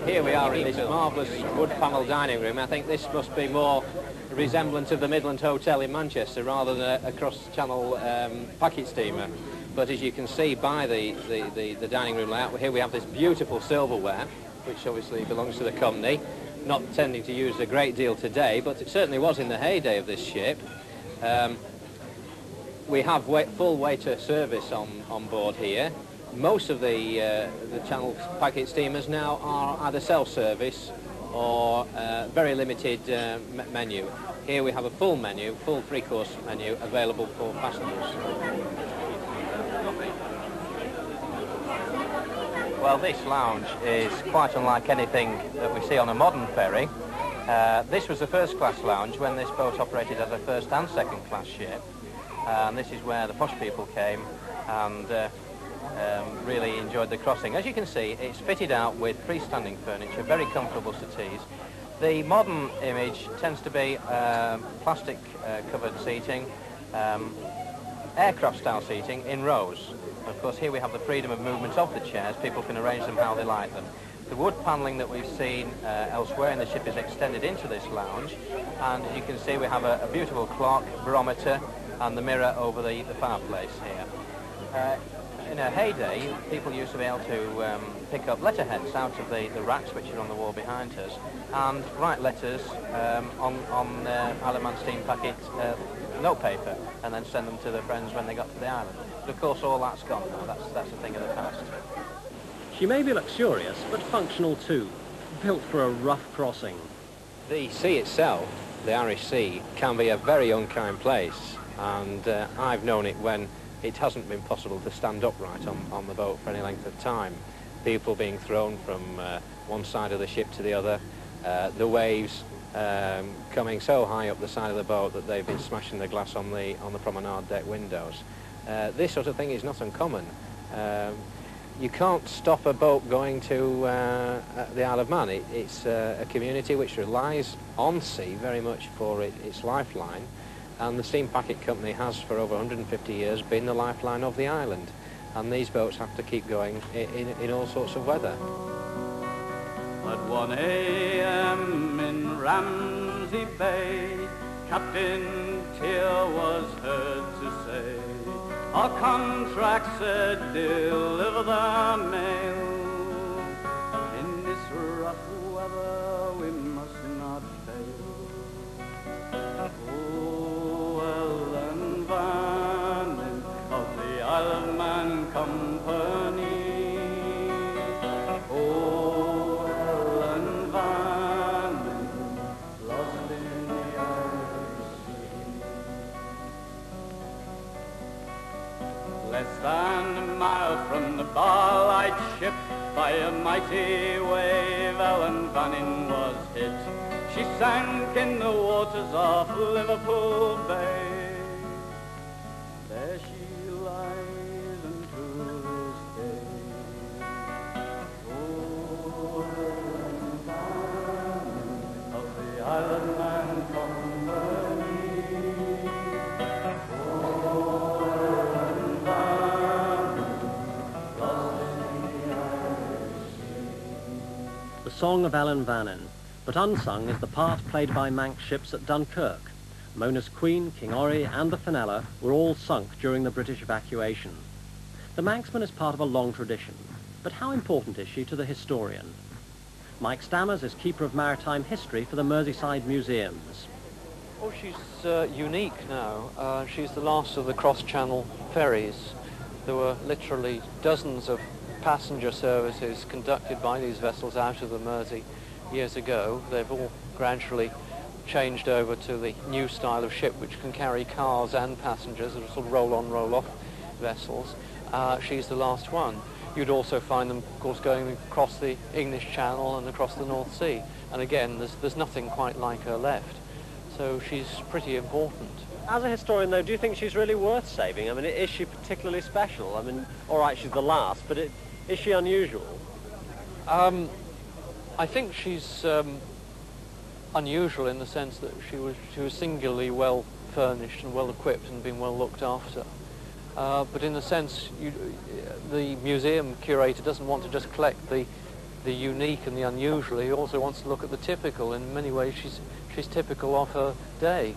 Here we are in this marvellous wood panel dining room. I think this must be more resemblant of the Midland Hotel in Manchester rather than a cross-channel packet steamer. But as you can see by the dining room layout, here we have this beautiful silverware, which obviously belongs to the company. Not tending to use a great deal today, but it certainly was in the heyday of this ship. We have full waiter service on board here. Most of the channel packet steamers now are either self-service or very limited menu. Here we have a full menu, full three-course menu available for passengers. Well, this lounge is quite unlike anything that we see on a modern ferry. This was a first-class lounge when this boat operated as a first and second-class ship. And this is where the posh people came and really enjoyed the crossing. As you can see, it's fitted out with freestanding furniture, very comfortable settees. The modern image tends to be plastic covered seating, aircraft style seating in rows. Of course, here we have the freedom of movement of the chairs. People can arrange them how they like them. The wood panelling that we've seen elsewhere in the ship is extended into this lounge, and as you can see we have a beautiful clock, barometer and the mirror over the fireplace here. In a heyday, people used to be able to pick up letterheads out of the racks which are on the wall behind us and write letters on Isle of Man steam packet notepaper and then send them to their friends when they got to the island. But of course all that's gone now, that's a thing of the past. She may be luxurious, but functional too, built for a rough crossing. The sea itself, the Irish Sea, can be a very unkind place, and I've known it when it hasn't been possible to stand upright on the boat for any length of time. People being thrown from one side of the ship to the other, the waves coming so high up the side of the boat that they've been smashing the glass on the promenade deck windows. This sort of thing is not uncommon. You can't stop a boat going to the Isle of Man. It's a community which relies on sea very much for its lifeline, and the Steam Packet Company has for over 150 years been the lifeline of the island, and these boats have to keep going in all sorts of weather. At 1 a.m. in Ramsey Bay, Captain Tier was heard to say, our contract said deliver the mail. In this rough weather we must not fail. Oh, Ellen Vannin of the Isle of Man Company. Oh, Ellen Vannin, lost in the Irish Sea. Less than a mile from the bar-light ship, by a mighty wave Ellen Vannin was hit. She sank in the waters of Liverpool Bay. There she lies unto this day. Oh, Ellen Vannin of the Isle of Man Company. The Song of Ellen Vannin, but unsung is the part played by Manx ships at Dunkirk. Mona's Queen, King Orry and the Fenella were all sunk during the British evacuation. The Manxman is part of a long tradition, but how important is she to the historian? Mike Stammers is Keeper of Maritime History for the Merseyside Museums. Well, she's unique now. She's the last of the cross-channel ferries. There were literally dozens of passenger services conducted by these vessels out of the Mersey years ago. They've all gradually changed over to the new style of ship which can carry cars and passengers, sort of roll-on, roll-off vessels. She's the last one. You'd also find them, of course, going across the English Channel and across the North Sea. And again, there's nothing quite like her left. So she's pretty important. As a historian, though, do you think she's really worth saving? I mean, is she particularly special? I mean, all right, she's the last, but is she unusual? I think she's unusual in the sense that she was singularly well furnished and well equipped and being well looked after. But in the sense, the museum curator doesn't want to just collect the the unique and the unusual. He also wants to look at the typical. In many ways, she's typical of her day.